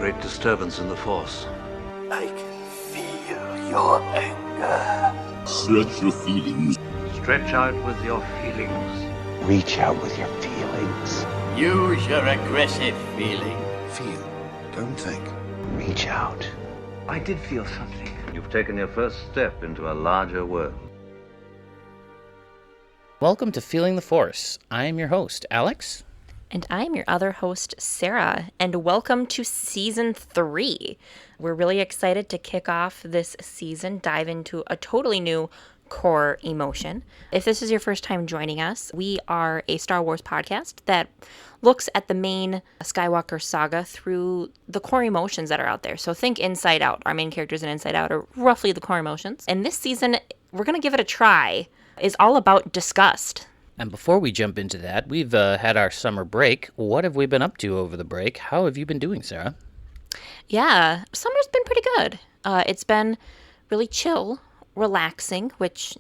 great disturbance in the Force. I can feel your anger. Stretch your feelings. Stretch out with your feelings. Reach out with your feelings. Use your aggressive feeling. Feel, don't think. Reach out. I did feel something. You've taken your first step into a larger world. Welcome to Feeling the Force. I am your host, Alex. And I'm your other host, Sarah, and welcome to Season 3. We're really excited to kick off this season, dive into a totally new core emotion. If this is your first time joining us, we are a Star Wars podcast that looks at the main Skywalker saga through the core emotions that are out there. So think Inside Out. Our main characters in Inside Out are roughly the core emotions. And this season, we're going to give it a try, is all about disgust. And before we jump into that, we've had our summer break. What have we been up to over the break? How have you been doing, Sarah? Yeah, summer's been pretty good. It's been really chill, relaxing, which,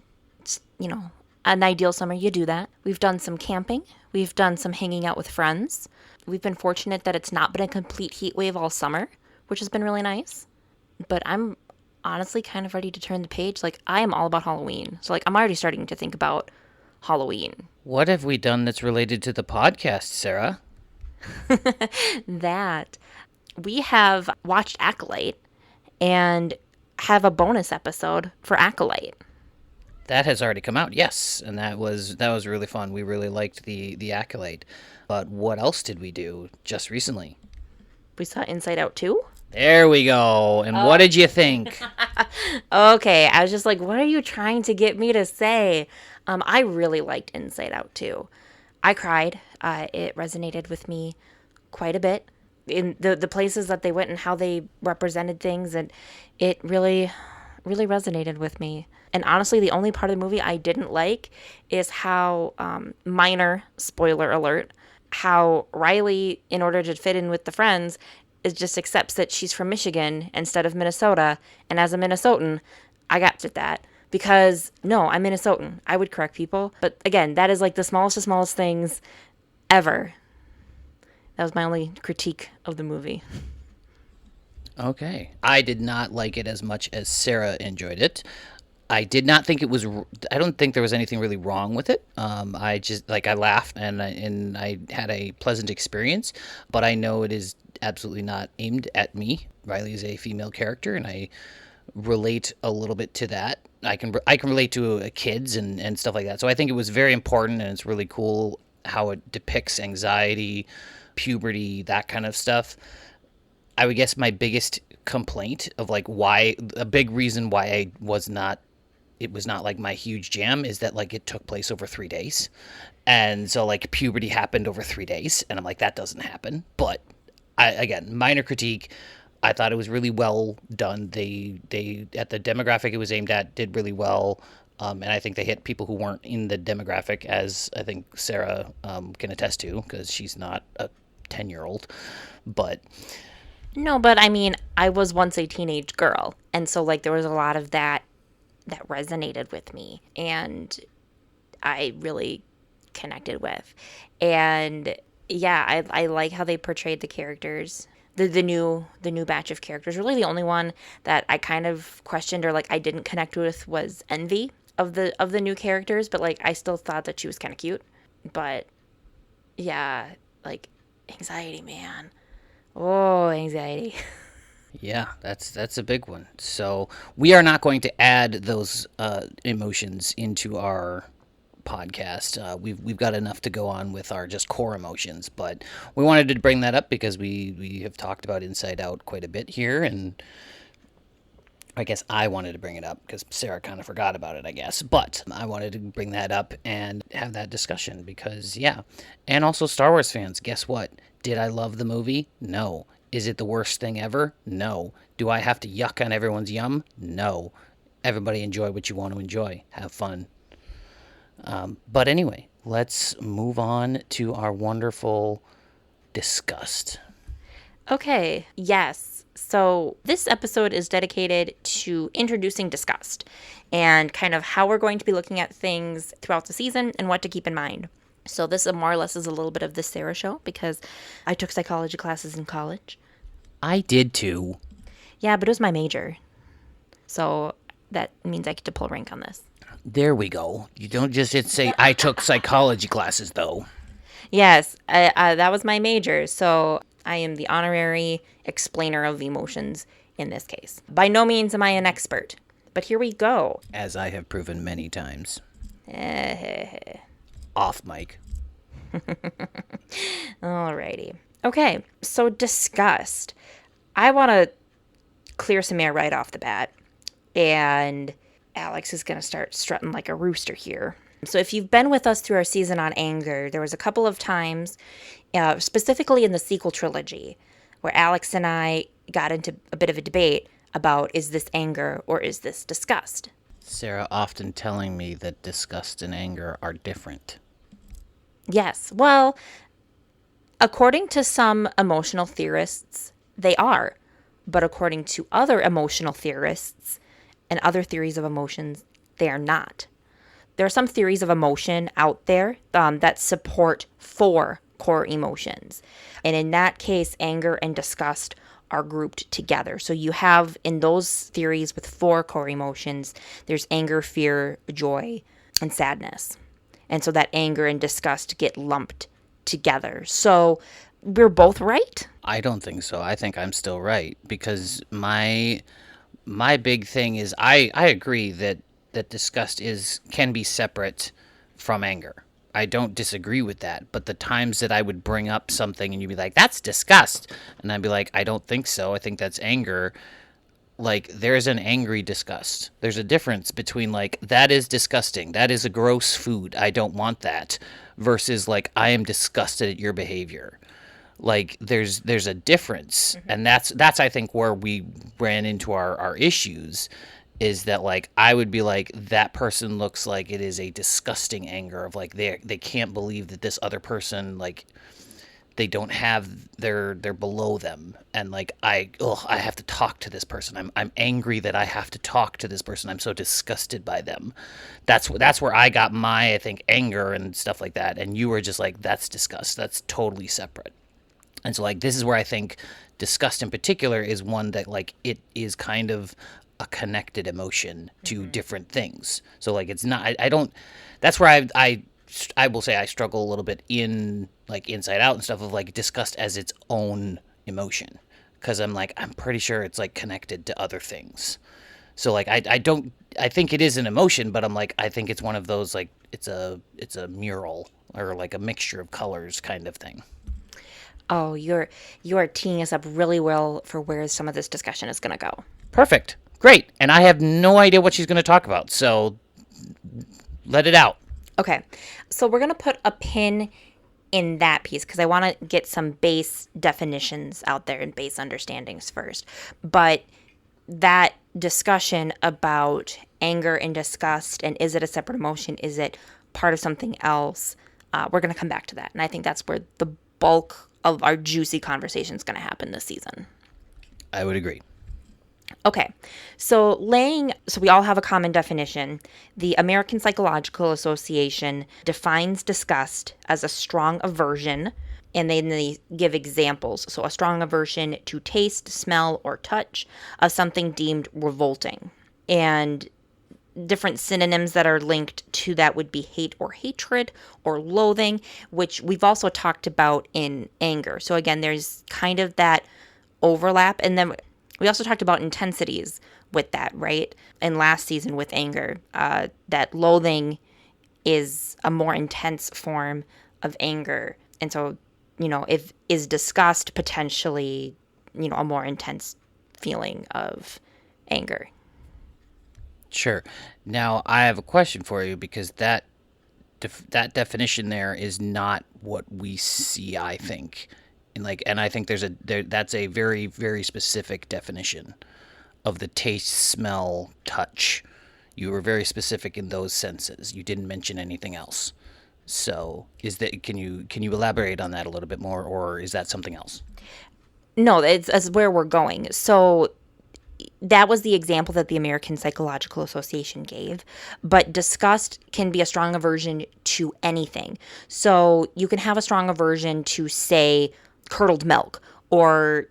an ideal summer, you do that. We've done some camping. We've done some hanging out with friends. We've been fortunate that it's not been a complete heat wave all summer, which has been really nice. But I'm honestly kind of ready to turn the page. I am all about Halloween. So, I'm already starting to think about Halloween. What have we done that's related to the podcast, Sarah? That we have watched Acolyte and have a bonus episode for Acolyte. That has already come out, yes, and that was really fun. We really liked the Acolyte. But what else did we do just recently? We saw Inside Out 2. There we go. And what did you think? Okay, I was just like, what are you trying to get me to say? I really liked Inside Out 2. I cried. It resonated with me quite a bit in the places that they went and how they represented things, and it really, really resonated with me. And honestly, the only part of the movie I didn't like is how, minor spoiler alert, how Riley, in order to fit in with the friends, just accepts that she's from Michigan instead of Minnesota. And as a Minnesotan, I got at that. Because, no, I'm Minnesotan. I would correct people. But again, that is the smallest of smallest things ever. That was my only critique of the movie. Okay. I did not like it as much as Sarah enjoyed it. I did not think I don't think there was anything really wrong with it. I just, I laughed and I had a pleasant experience. But I know it is absolutely not aimed at me. Riley is a female character, and I relate a little bit to that. I can relate to kids and stuff like that. So I think it was very important, and it's really cool how it depicts anxiety, puberty, that kind of stuff. I would guess my biggest complaint of a big reason why it was not my huge jam is that it took place over 3 days. And so puberty happened over 3 days, and I'm like, that doesn't happen. But again, minor critique. I thought it was really well done. They at the demographic it was aimed at did really well, and I think they hit people who weren't in the demographic, as I think Sarah can attest to, because she's not a 10-year-old. But No, but I mean, I was once a teenage girl, and so there was a lot of that resonated with me, and I really connected with. And yeah, I like how they portrayed the characters. The new batch of characters. Really, the only one that I kind of questioned or I didn't connect with was Envy of the new characters, but I still thought that she was kind of cute. But yeah, anxiety, man. Oh, anxiety. yeah, that's a big one. So we are not going to add those emotions into our podcast. We've got enough to go on with our just core emotions, but we wanted to bring that up because we have talked about Inside Out quite a bit here, and I guess I wanted to bring it up because Sarah kind of forgot about it, I guess. But I wanted to bring that up and have that discussion because, yeah. And also Star Wars fans, guess what? Did I love the movie? No. Is it the worst thing ever? No. Do I have to yuck on everyone's yum? No. Everybody enjoy what you want to enjoy. Have fun. But anyway, let's move on to our wonderful Disgust. Okay, yes. So this episode is dedicated to introducing Disgust and kind of how we're going to be looking at things throughout the season and what to keep in mind. So this more or less is a little bit of the Sarah show because I took psychology classes in college. I did too. Yeah, but it was my major. So that means I get to pull rank on this. There we go. You don't just say, I took psychology classes, though. Yes, that was my major. So I am the honorary explainer of emotions in this case. By no means am I an expert, but here we go. As I have proven many times. Off mic. Alrighty. Okay, so disgust. I want to clear some air right off the bat. And Alex is going to start strutting like a rooster here. So if you've been with us through our season on anger, there was a couple of times, specifically in the sequel trilogy, where Alex and I got into a bit of a debate about, is this anger or is this disgust? Sarah often telling me that disgust and anger are different. Yes. Well, according to some emotional theorists, they are. But according to other emotional theorists and other theories of emotions, they are not. There are some theories of emotion out there that support 4 core emotions. And in that case, anger and disgust are grouped together. So you have in those theories with 4 core emotions, there's anger, fear, joy, and sadness. And so that anger and disgust get lumped together. So we're both right? I don't think so. I think I'm still right because my big thing is I agree that disgust can be separate from anger. I don't disagree with that, but the times that I would bring up something and you'd be like, that's disgust, and I'd be like, I don't think so. I think that's anger. Like, there's an angry disgust. There's a difference between, like, that is disgusting. That is a gross food. I don't want that. Versus, like, I am disgusted at your behavior. Like, there's a difference. Mm-hmm. And that's I think, where we ran into our issues, is that, like, I would be like, that person looks like it is a disgusting anger of, like, they can't believe that this other person, like, they don't have they're below them, and like I have to talk to this person. I'm angry that I have to talk to this person. I'm so disgusted by them. That's where I got my, I think, anger and stuff like that. And you were just like, that's disgust. That's totally separate. And so, like, this is where I think disgust in particular is one that, like, it is kind of a connected emotion to different things. So, like, it's not, I don't, that's where I will say I struggle a little bit in, like, Inside Out and stuff, of, like, disgust as its own emotion. Because I'm like, I'm pretty sure it's, like, connected to other things. So, like, I think it is an emotion, but I'm like, I think it's one of those, like, it's a mural or, like, a mixture of colors kind of thing. Oh, you are teeing us up really well for where some of this discussion is going to go. Perfect. Great. And I have no idea what she's going to talk about, so let it out. Okay. So we're going to put a pin in that piece because I want to get some base definitions out there and base understandings first. But that discussion about anger and disgust, and is it a separate emotion? Is it part of something else? We're going to come back to that. And I think that's where the bulk of our juicy conversation is going to happen this season. I would agree. Okay, so we all have a common definition. The American Psychological Association defines disgust as a strong aversion, and then they give examples. So a strong aversion to taste, smell, or touch of something deemed revolting. And different synonyms that are linked to that would be hate or hatred or loathing, which we've also talked about in anger. So again, there's kind of that overlap. And then we also talked about intensities with that, right? And last season with anger, that loathing is a more intense form of anger. And so, is disgust potentially, a more intense feeling of anger? Sure. Now, I have a question for you, because that definition there is not what we see, I think. And I think that's a very, very specific definition of the taste, smell, touch. You were very specific in those senses. You didn't mention anything else. So, can you elaborate on that a little bit more, or is that something else? No, that's where we're going. So that was the example that the American Psychological Association gave. But disgust can be a strong aversion to anything. So you can have a strong aversion to, say, curdled milk, or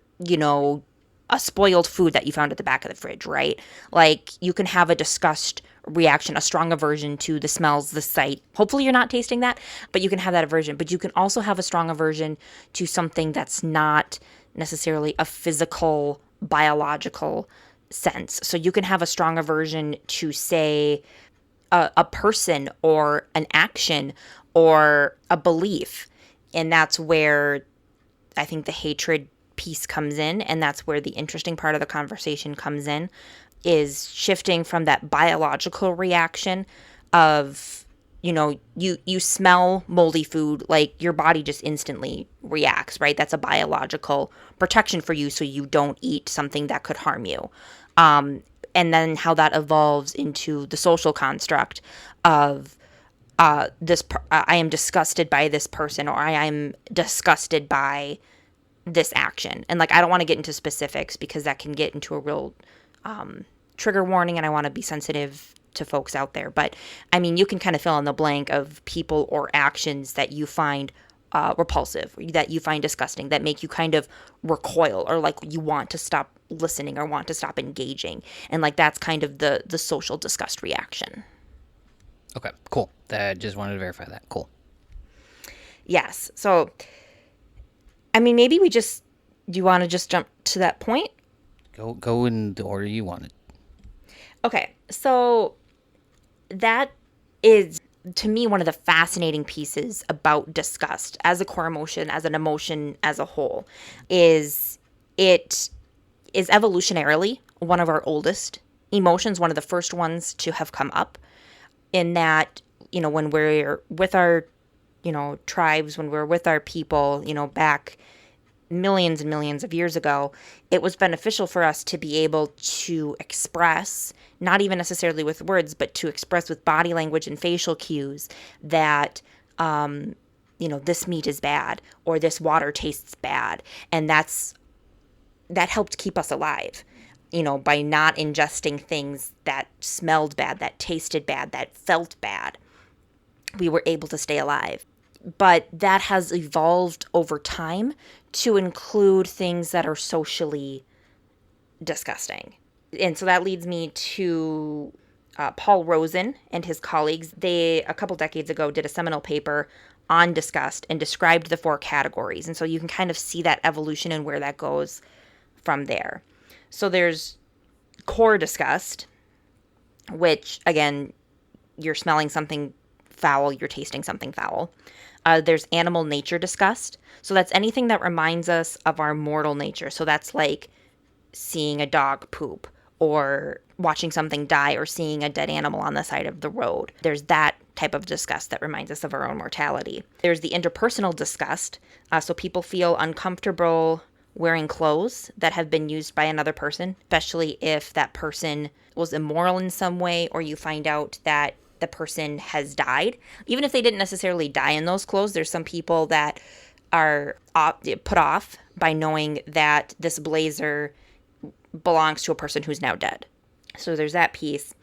a spoiled food that you found at the back of the fridge, right? Like, you can have a disgust reaction, a strong aversion to the smells, the sight. Hopefully you're not tasting that, but you can have that aversion. But you can also have a strong aversion to something that's not necessarily a physical, biological sense. So you can have a strong aversion to, say, a person or an action or a belief. And that's where I think the hatred piece comes in, and that's where the interesting part of the conversation comes in, is shifting from that biological reaction of, you smell moldy food, like your body just instantly reacts, right? That's a biological protection for you so you don't eat something that could harm you. And then how that evolves into the social construct of I am disgusted by this person, or I am disgusted by this action. And like, I don't want to get into specifics because that can get into a real trigger warning, and I want to be sensitive to folks out there. But I mean, you can kind of fill in the blank of people or actions that you find repulsive, that you find disgusting, that make you kind of recoil, or like you want to stop listening or want to stop engaging. And like, that's kind of the social disgust reaction. Okay, cool. I just wanted to verify that. Cool. Yes. So, I mean, maybe do you want to just jump to that point? Go in the order you wanted. Okay. So that is, to me, one of the fascinating pieces about disgust as a core emotion, as an emotion as a whole, is it is evolutionarily one of our oldest emotions, one of the first ones to have come up, in that, when we're with our, tribes, when we're with our people, back millions and millions of years ago, it was beneficial for us to be able to express, not even necessarily with words, but to express with body language and facial cues that, this meat is bad, or this water tastes bad. And that helped keep us alive, by not ingesting things that smelled bad, that tasted bad, that felt bad. We were able to stay alive. But that has evolved over time to include things that are socially disgusting. And so that leads me to Paul Rosen and his colleagues. They, a couple decades ago, did a seminal paper on disgust and described the 4 categories. And so you can kind of see that evolution and where that goes from there. So there's core disgust, which, again, you're smelling something foul, you're tasting something foul. There's animal nature disgust. So that's anything that reminds us of our mortal nature. So that's like seeing a dog poop, or watching something die, or seeing a dead animal on the side of the road. There's that type of disgust that reminds us of our own mortality. There's the interpersonal disgust. So people feel uncomfortable wearing clothes that have been used by another person, especially if that person was immoral in some way, or you find out that the person has died. Even if they didn't necessarily die in those clothes, there's some people that are put off by knowing that this blazer belongs to a person who's now dead. So there's that piece.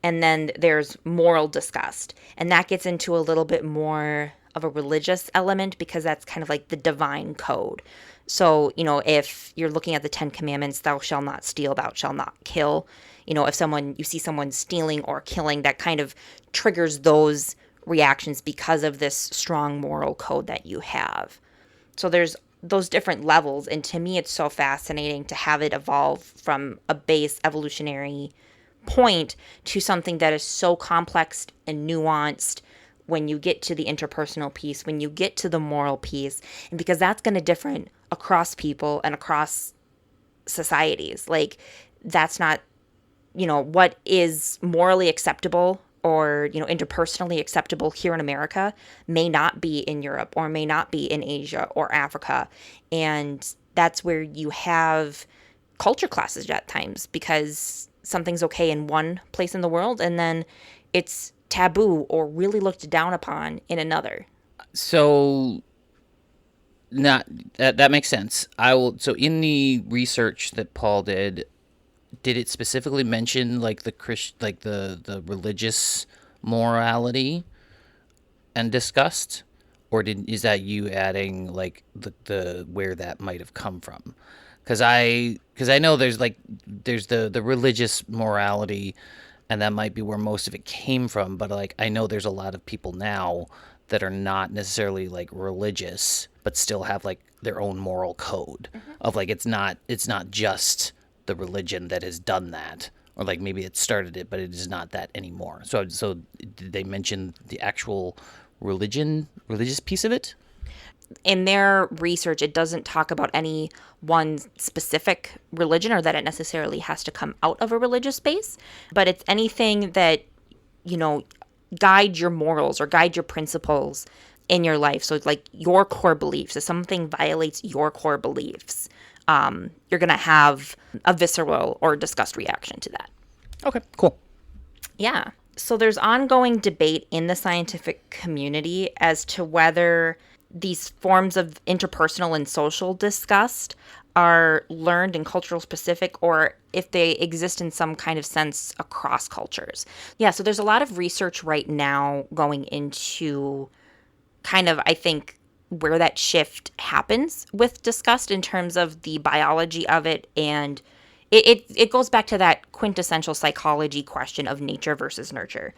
And then there's moral disgust. And that gets into a little bit more of a religious element, because that's kind of like the divine code. So, if you're looking at the 10 Commandments, thou shalt not steal, thou shalt not kill. If you see someone stealing or killing, that kind of triggers those reactions because of this strong moral code that you have. So there's those different levels. And to me, it's so fascinating to have it evolve from a base evolutionary point to something that is so complex and nuanced when you get to the interpersonal piece, when you get to the moral piece, and because that's going to differ across people and across societies. Like, that's not, what is morally acceptable or, interpersonally acceptable here in America may not be in Europe, or may not be in Asia or Africa. And that's where you have culture classes at times, because something's okay in one place in the world, and then it's taboo or really looked down upon in another. So that makes sense. So in the research that Paul did it specifically mention like the religious morality and disgust, or is that you adding like the where that might have come from? Because I know there's the religious morality, and that might be where most of it came from. But like I know there's a lot of people now that are not necessarily like religious, but still have like their own moral code of like it's not just the religion that has done that, or like maybe it started it, but it is not that anymore. So did they mention the actual religious piece of it? In their research, it doesn't talk about any one specific religion or that it necessarily has to come out of a religious space, but it's anything that, guide your morals or guide your principles in your life. So it's like your core beliefs. If something violates your core beliefs, you're going to have a visceral or disgust reaction to that. Okay, cool. Yeah. So there's ongoing debate in the scientific community as to whether these forms of interpersonal and social disgust are learned and cultural specific, or if they exist in some kind of sense across cultures. Yeah, so there's a lot of research right now going into kind of, I think, where that shift happens with disgust in terms of the biology of it. And it goes back to that quintessential psychology question of nature versus nurture.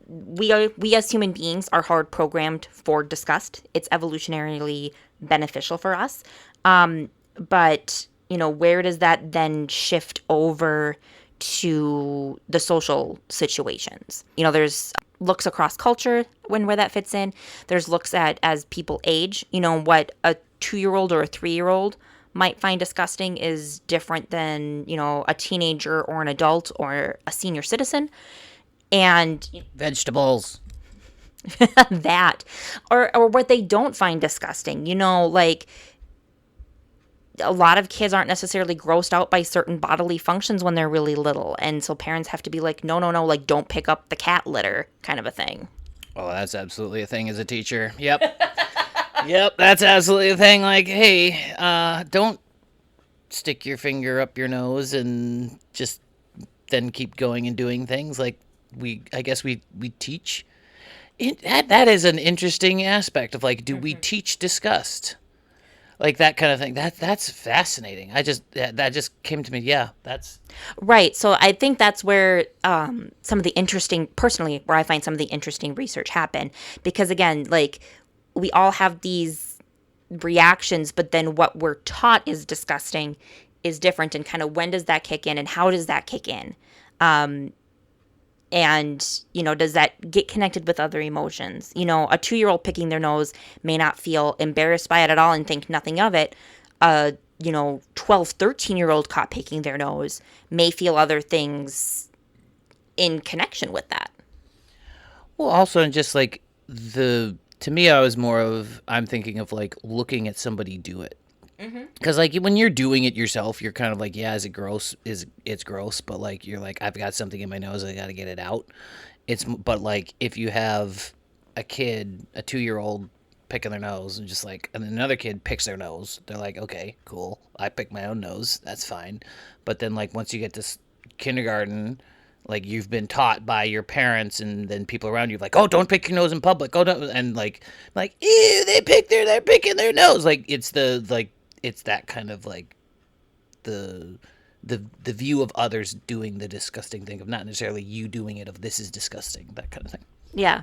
We as human beings are hard programmed for disgust. It's evolutionarily beneficial for us. But, where does that then shift over to the social situations? There's looks across culture where that fits in. There's looks at as people age, what a 2-year-old or a 3-year-old might find disgusting is different than, a teenager or an adult or a senior citizen. And vegetables. that or what they don't find disgusting, like a lot of kids aren't necessarily grossed out by certain bodily functions when they're really little, and so parents have to be like, no, like don't pick up the cat litter kind of a thing. Oh, that's absolutely a thing as a teacher. Yep. Yep, that's absolutely a thing. Like, hey, don't stick your finger up your nose and just then keep going and doing things. Like, I guess we teach that is an interesting aspect of like, do we teach disgust, like that kind of thing? That's fascinating. That just came to me. Yeah, that's right. So I think that's where some of the interesting, personally, where I find some of the interesting research happen, because again, like we all have these reactions, but then what we're taught is disgusting is different, and kind of when does that kick in and how does that kick in? And, does that get connected with other emotions? A 2-year-old picking their nose may not feel embarrassed by it at all and think nothing of it. A, 12, 13-year-old caught picking their nose may feel other things in connection with that. Well, also, and just like to me, I'm thinking of like looking at somebody do it. Because like when you're doing it yourself, you're kind of like, yeah, is it gross? It's gross, but like you're like, I've got something in my nose, I got to get it out. But like if you have a kid, a 2-year-old picking their nose, and just like, and another kid picks their nose, they're like, okay, cool, I pick my own nose, that's fine. But then like once you get to kindergarten, like you've been taught by your parents and then people around you like, oh, don't pick your nose in public, oh, don't, and like ew, they're picking their nose, like it's that kind of like the view of others doing the disgusting thing, of not necessarily you doing it, of this is disgusting, that kind of thing. Yeah.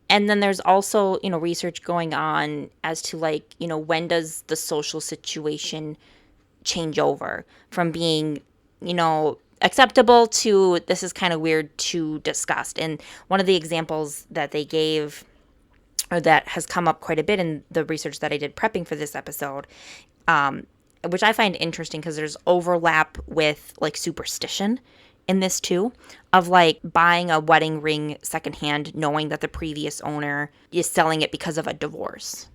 And then there's also, research going on as to like, when does the social situation change over from being, acceptable to this is kind of weird to disgust. And one of the examples that they gave, or that has come up quite a bit in the research that I did prepping for this episode, which I find interesting because there's overlap with like superstition in this too, of like buying a wedding ring secondhand, knowing that the previous owner is selling it because of a divorce.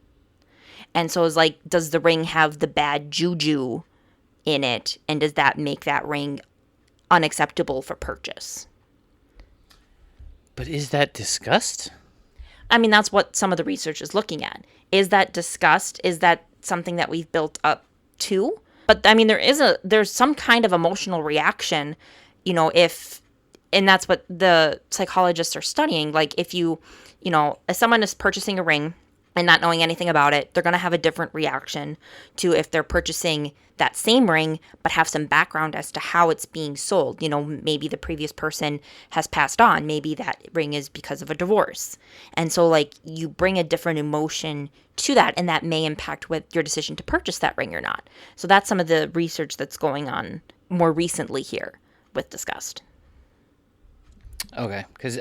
And so it's like, does the ring have the bad juju in it? And does that make that ring unacceptable for purchase? But is that disgust? I mean, that's what some of the research is looking at. Is that disgust? Is that something that we've built up to? But I mean, there's some kind of emotional reaction, and that's what the psychologists are studying. Like if if someone is purchasing a ring and not knowing anything about it, they're going to have a different reaction to if they're purchasing that same ring, but have some background as to how it's being sold. You know, maybe the previous person has passed on. Maybe that ring is because of a divorce. And so, like, you bring a different emotion to that, and that may impact with your decision to purchase that ring or not. So that's some of the research that's going on more recently here with Disgust. Okay, because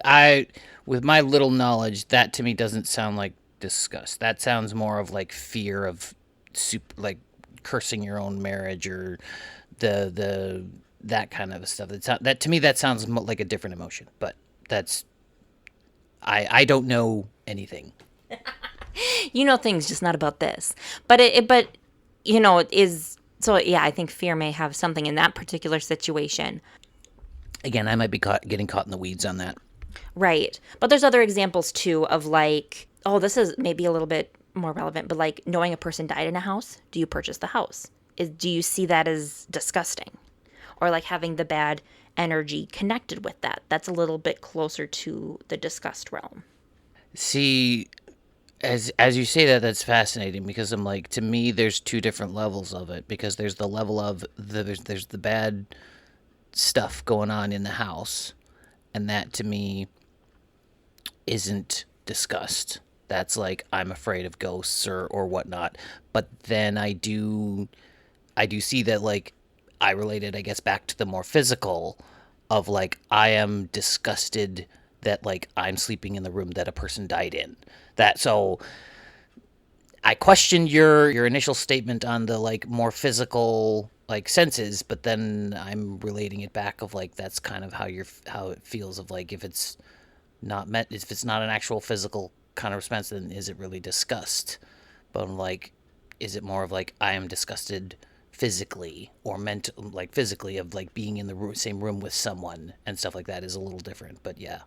with my little knowledge, that to me doesn't sound like disgust. That sounds more of like fear of like cursing your own marriage or that kind of stuff. That to me that sounds like a different emotion. But that's I don't know anything. You know things, just not about this. But it is so. Yeah, I think fear may have something in that particular situation. Again, I might be getting caught in the weeds on that. Right. But there's other examples too of like, oh, this is maybe a little bit more relevant, but like knowing a person died in a house, do you purchase the house? Do you see that as disgusting? Or like having the bad energy connected with that? That's a little bit closer to the disgust realm. See, as you say that, that's fascinating because I'm like, to me, there's two different levels of it because there's the level of there's the bad stuff going on in the house, and that to me isn't disgust. That's like I'm afraid of ghosts or whatnot. But then I do see that, like, I related, I guess, back to the more physical of like I am disgusted that like I'm sleeping in the room that a person died in. That so I questioned your initial statement on the like more physical like senses, but then I'm relating it back of like that's kind of how it feels of like if it's not an actual physical kind of response, then is it really disgust? But I'm like, is it more of like I am disgusted physically or like physically of like being in the same room with someone and stuff like that is a little different. But yeah,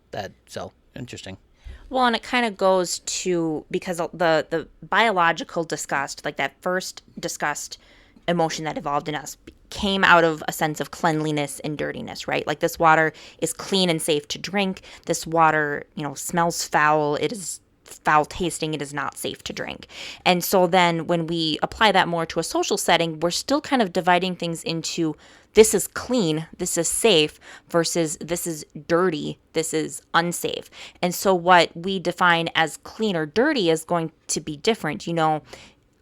so interesting. Well, and it kind of goes to because the biological disgust, like that first disgust emotion that evolved in us, came out of a sense of cleanliness and dirtiness, right? Like this water is clean and safe to drink. This water, smells foul. It is foul tasting. It is not safe to drink. And so then when we apply that more to a social setting, we're still kind of dividing things into this is clean, this is safe, versus this is dirty, this is unsafe. And so what we define as clean or dirty is going to be different. A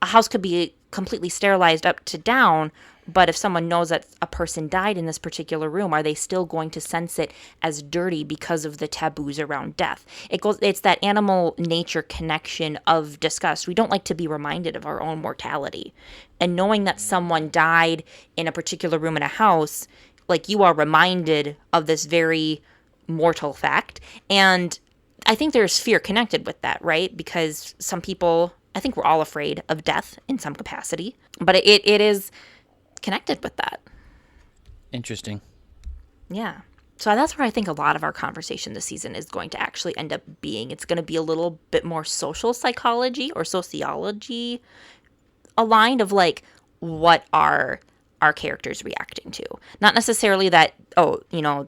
house could be completely sterilized up to down, but if someone knows that a person died in this particular room, are they still going to sense it as dirty because of the taboos around death? It's that animal nature connection of disgust. We don't like to be reminded of our own mortality. And knowing that someone died in a particular room in a house, like you are reminded of this very mortal fact. And I think there's fear connected with that, right? Because some people, I think we're all afraid of death in some capacity, but it is connected with that. Interesting. Yeah. So that's where I think a lot of our conversation this season is going to actually end up being. It's going to be a little bit more social psychology or sociology aligned of like what are our characters reacting to. Not necessarily that,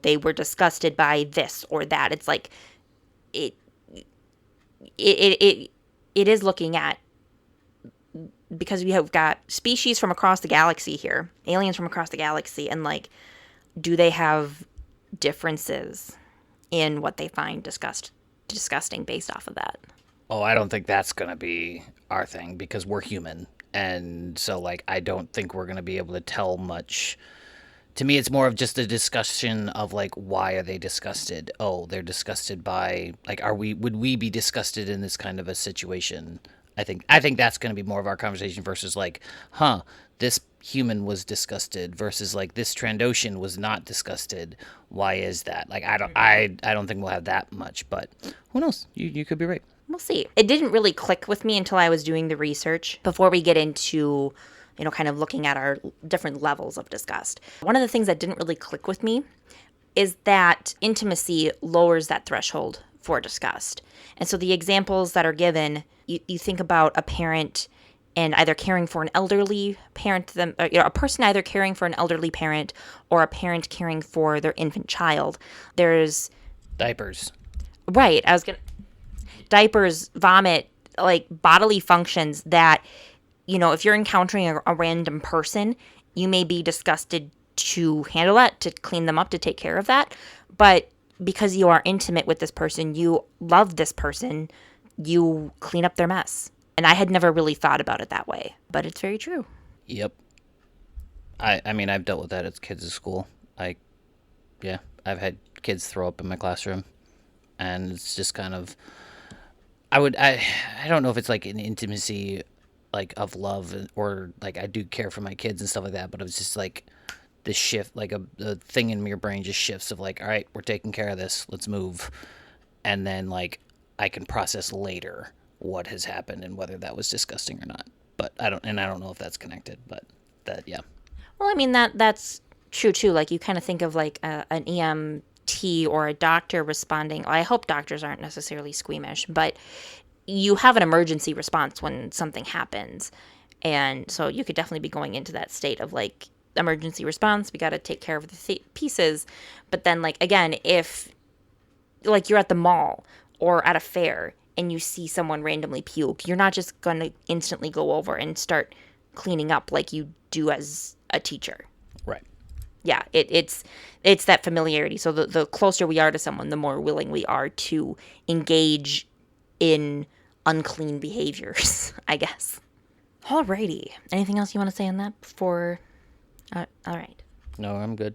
they were disgusted by this or that. It's like it is looking at, because we have got species from across the galaxy here, aliens from across the galaxy, and like, do they have differences in what they find disgusting based off of that? Oh, I don't think that's going to be our thing because we're human. And so like, I don't think we're going to be able to tell much. To me, it's more of just a discussion of like, why are they disgusted? Oh, they're disgusted by like, would we be disgusted in this kind of a situation? I think that's going to be more of our conversation versus like, this human was disgusted versus like this Trandoshan was not disgusted. Why is that? Like, I don't think we'll have that much, but who knows? You could be right. We'll see. It didn't really click with me until I was doing the research before we get into, kind of looking at our different levels of disgust. One of the things that didn't really click with me is that intimacy lowers that threshold for disgust. And so the examples that are given, you think about a parent and either caring for an elderly parent, a person either caring for an elderly parent or a parent caring for their infant child. There's diapers. Right. Diapers, vomit, like bodily functions that, if you're encountering a random person, you may be disgusted to handle that, to clean them up, to take care of that. But because you are intimate with this person, you love this person, you clean up their mess. And I had never really thought about it that way, but it's very true. Yep. I mean, I've dealt with that as kids at school. I've had kids throw up in my classroom, and it's just kind of, I don't know if it's like an intimacy, like of love, or like I do care for my kids and stuff like that, but it was just like this shift, like a thing in your brain just shifts of like, all right, we're taking care of this, let's move. And then like I can process later what has happened and whether that was disgusting or not. But I don't know if that's connected, but that, yeah. Well, I mean, that's true too. Like you kind of think of like an EMT or a doctor responding. I hope doctors aren't necessarily squeamish, but you have an emergency response when something happens. And so you could definitely be going into that state of like emergency response. We got to take care of the pieces. But then like, again, if like you're at the mall or at a fair and you see someone randomly puke, you're not just going to instantly go over and start cleaning up like you do as a teacher. Right. Yeah, it's that familiarity. So the closer we are to someone, the more willing we are to engage in unclean behaviors, I guess. Alrighty. Anything else you want to say on that before? All right. No, I'm good.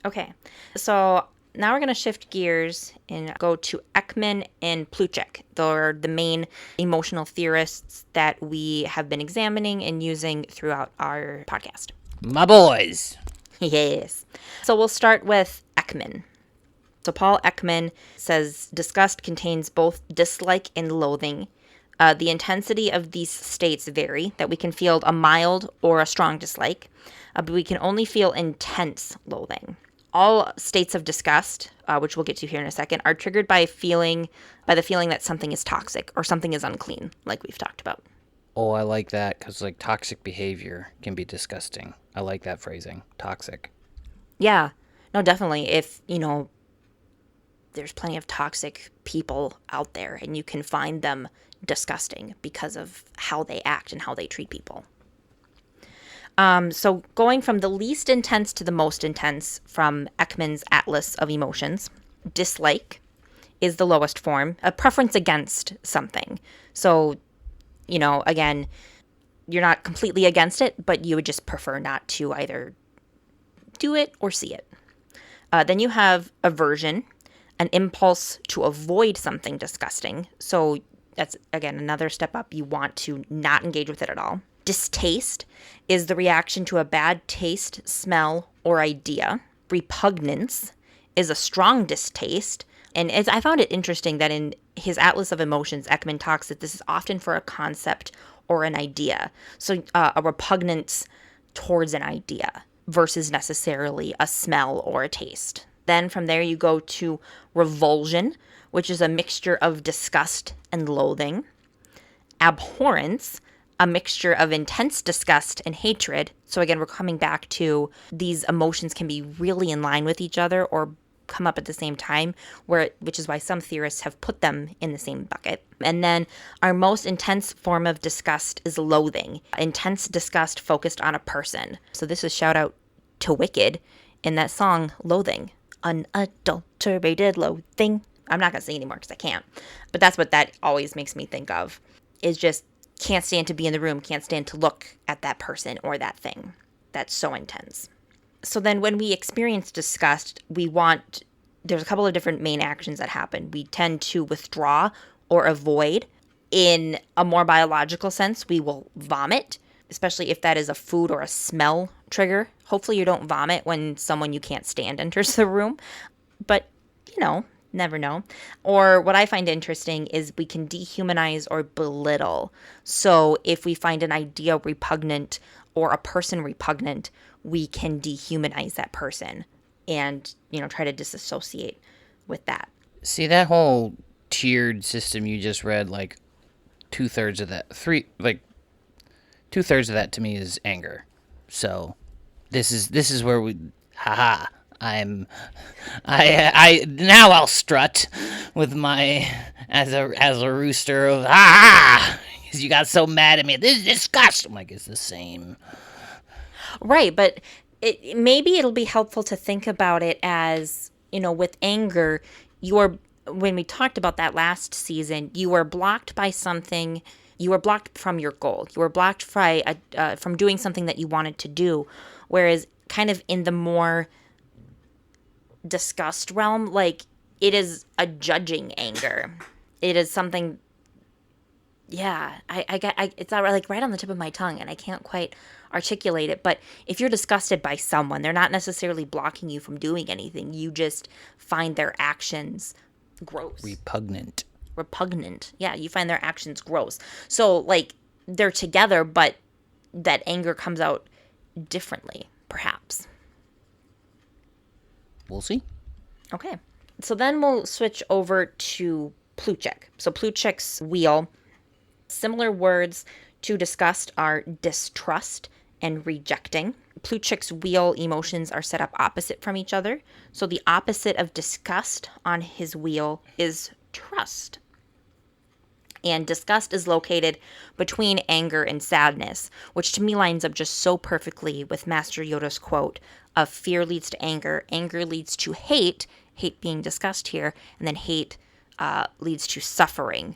Okay. So now we're going to shift gears and go to Ekman and Plutchik. They're the main emotional theorists that we have been examining and using throughout our podcast. My boys. Yes. So we'll start with Ekman. So Paul Ekman says disgust contains both dislike and loathing. The intensity of these states vary, that we can feel a mild or a strong dislike, but we can only feel intense loathing. All states of disgust, which we'll get to here in a second, are triggered by the feeling that something is toxic or something is unclean, like we've talked about. Oh, I like that, because like toxic behavior can be disgusting. I like that phrasing, toxic. Yeah, no, definitely. If, there's plenty of toxic people out there and you can find them disgusting because of how they act and how they treat people. So going from the least intense to the most intense from Ekman's Atlas of Emotions, dislike is the lowest form, a preference against something. So, again, you're not completely against it, but you would just prefer not to either do it or see it. Then you have aversion, an impulse to avoid something disgusting. So that's, again, another step up. You want to not engage with it at all. Distaste is the reaction to a bad taste, smell, or idea. Repugnance is a strong distaste. And I found it interesting that in his Atlas of Emotions, Ekman talks that this is often for a concept or an idea. So a repugnance towards an idea versus necessarily a smell or a taste. Then from there you go to revulsion, which is a mixture of disgust and loathing. Abhorrence, a mixture of intense disgust and hatred. So again, we're coming back to these emotions can be really in line with each other or come up at the same time, which is why some theorists have put them in the same bucket. And then our most intense form of disgust is loathing, intense disgust focused on a person. So this is shout out to Wicked in that song, Loathing. Unadulterated loathing. I'm not going to sing anymore because I can't. But that's what that always makes me think of, is just can't stand to be in the room, can't stand to look at that person or that thing. That's so intense. So then when we experience disgust, there's a couple of different main actions that happen. We tend to withdraw or avoid. In a more biological sense, we will vomit, especially if that is a food or a smell trigger. Hopefully you don't vomit when someone you can't stand enters the room, but never know. Or what I find interesting is we can dehumanize or belittle. So if we find an idea repugnant or a person repugnant, we can dehumanize that person and, try to disassociate with that. See, that whole tiered system you just read, like two-thirds of that to me is anger. So this is where I now I'll strut with my as a rooster of because you got so mad at me. This is disgust. I'm like, it's the same. Right, but maybe it'll be helpful to think about it as, with anger, when we talked about that last season, you were blocked by something. You were blocked from your goal. You were blocked from doing something that you wanted to do. Whereas kind of in the more disgust realm, like, it is a judging anger. It is something, yeah, it's not like right on the tip of my tongue and I can't quite articulate it. But if you're disgusted by someone, they're not necessarily blocking you from doing anything. You just find their actions gross. Repugnant. Yeah, you find their actions gross. So, like, they're together, but that anger comes out differently, perhaps. We'll see. Okay. So then we'll switch over to Plutchik. So Plutchik's wheel, similar words to disgust are distrust and rejecting. Plutchik's wheel emotions are set up opposite from each other. So the opposite of disgust on his wheel is trust. And disgust is located between anger and sadness, which to me lines up just so perfectly with Master Yoda's quote of fear leads to anger, anger leads to hate being disgust here, and then hate leads to suffering,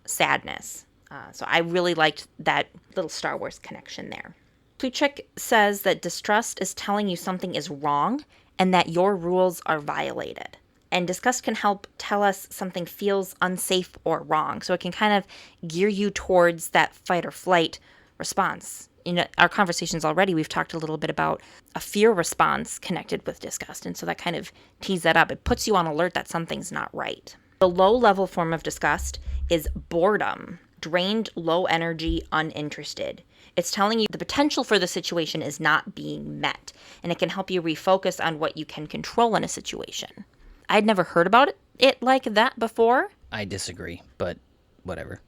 sadness. So I really liked that little Star Wars connection there. Plutchik says that distrust is telling you something is wrong and that your rules are violated. And disgust can help tell us something feels unsafe or wrong. So it can kind of gear you towards that fight or flight response. In our conversations already, we've talked a little bit about a fear response connected with disgust. And so that kind of tees that up. It puts you on alert that something's not right. The low-level form of disgust is boredom, drained, low energy, uninterested. It's telling you the potential for the situation is not being met. And it can help you refocus on what you can control in a situation. I'd never heard about it like that before. I disagree, but whatever.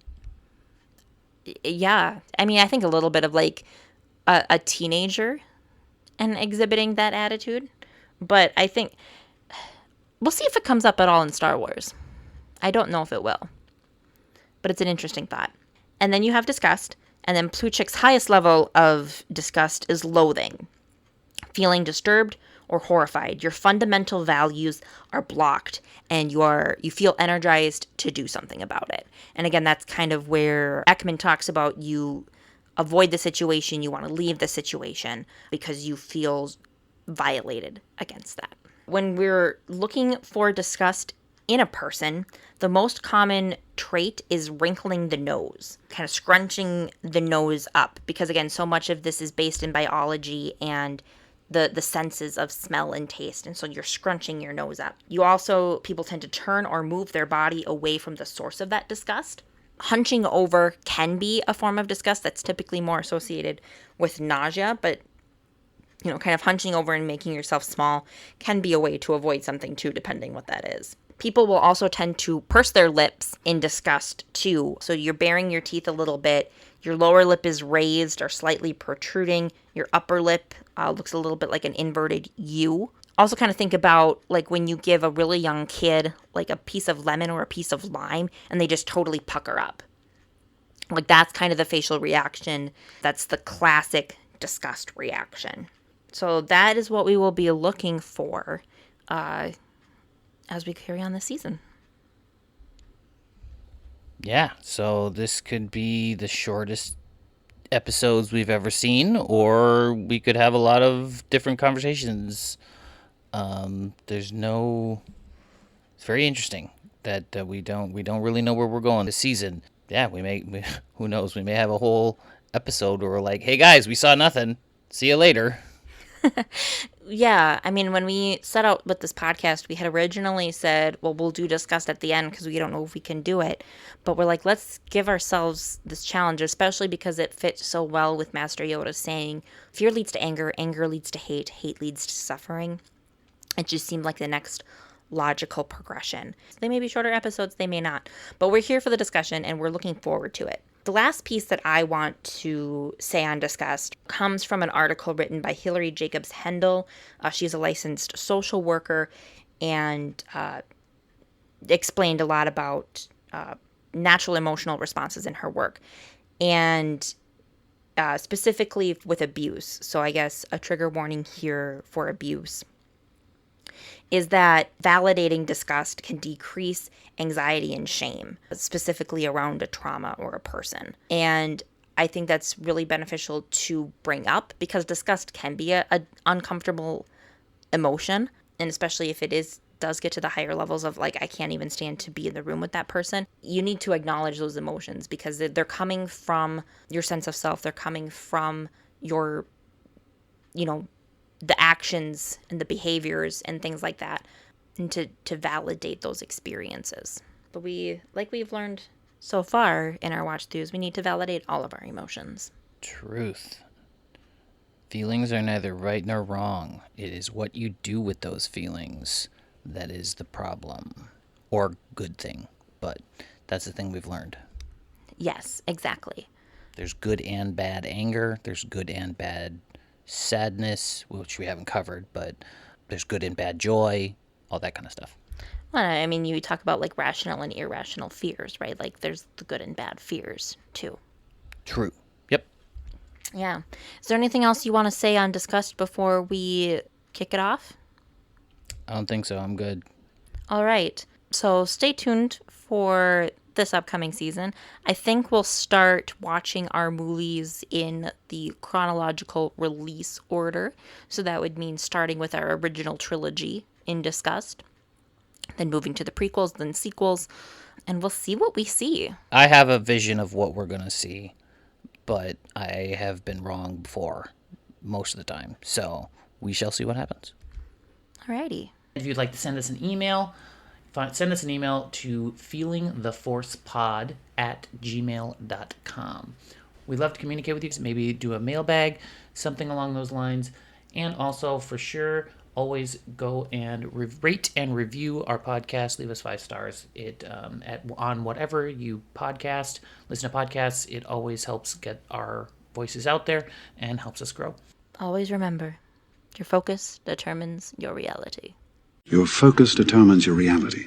Yeah. I mean, I think a little bit of like a teenager and exhibiting that attitude. But I think we'll see if it comes up at all in Star Wars. I don't know if it will. But it's an interesting thought. And then you have disgust. And then Plutchik's highest level of disgust is loathing. Feeling disturbed or horrified. Your fundamental values are blocked and you feel energized to do something about it. And again, that's kind of where Ekman talks about you avoid the situation, you want to leave the situation because you feel violated against that. When we're looking for disgust in a person, the most common trait is wrinkling the nose, kind of scrunching the nose up, because again, so much of this is based in biology and the senses of smell and taste, and so you're scrunching your nose up. People tend to turn or move their body away from the source of that disgust. Hunching over can be a form of disgust that's typically more associated with nausea, but kind of hunching over and making yourself small can be a way to avoid something too, depending what that is. People will also tend to purse their lips in disgust too. So you're baring your teeth a little bit. Your lower lip is raised or slightly protruding. Your upper lip looks a little bit like an inverted U. Also kind of think about like when you give a really young kid like a piece of lemon or a piece of lime and they just totally pucker up. Like that's kind of the facial reaction. That's the classic disgust reaction. So that is what we will be looking for as we carry on this season. Yeah, so this could be the shortest episodes we've ever seen, or we could have a lot of different conversations. It's very interesting that we don't really know where we're going this season. Yeah, who knows? We may have a whole episode where we're like, hey guys, we saw nothing. See you later. Yeah, I mean, when we set out with this podcast, we had originally said, well, we'll do disgust at the end because we don't know if we can do it. But we're like, let's give ourselves this challenge, especially because it fits so well with Master Yoda saying, fear leads to anger, anger leads to hate, hate leads to suffering. It just seemed like the next logical progression. They may be shorter episodes, they may not. But we're here for the discussion, and we're looking forward to it. The last piece that I want to say on Disgust comes from an article written by Hillary Jacobs Hendel. She's a licensed social worker and explained a lot about natural emotional responses in her work, and specifically with abuse. So I guess a trigger warning here for abuse is that validating disgust can decrease anxiety and shame, specifically around a trauma or a person. And I think that's really beneficial to bring up because disgust can be a uncomfortable emotion, and especially if it does get to the higher levels of like, I can't even stand to be in the room with that person. You need to acknowledge those emotions because they're coming from your sense of self. They're coming from your, the actions and the behaviors and things like that, and to validate those experiences. But we've learned so far in our watch throughs, we need to validate all of our emotions. Truth. Feelings are neither right nor wrong. It is what you do with those feelings that is the problem, or good thing. But that's the thing we've learned. Yes, exactly. There's good and bad anger. There's good and bad sadness, which we haven't covered, but there's good and bad joy, all that kind of stuff. Well, I mean, you talk about like rational and irrational fears, right? Like there's the good and bad fears too. True. Yep. Yeah. Is there anything else you want to say on Disgust before we kick it off? I don't think so. I'm good. All right. So stay tuned for this upcoming season. I think we'll start watching our movies in the chronological release order. So that would mean starting with our original trilogy in Disgust, then moving to the prequels, then sequels, and we'll see what we see. I have a vision of what we're going to see, but I have been wrong before most of the time. So we shall see what happens. Alrighty. If you'd like to send us an email, send us an email to feelingtheforcepod@gmail.com. We'd love to communicate with you. Maybe do a mailbag, something along those lines. And also, for sure, always go and rate and review our podcast. Leave us 5 stars. On whatever you podcast, listen to podcasts. It always helps get our voices out there and helps us grow. Always remember, your focus determines your reality. Your focus determines your reality.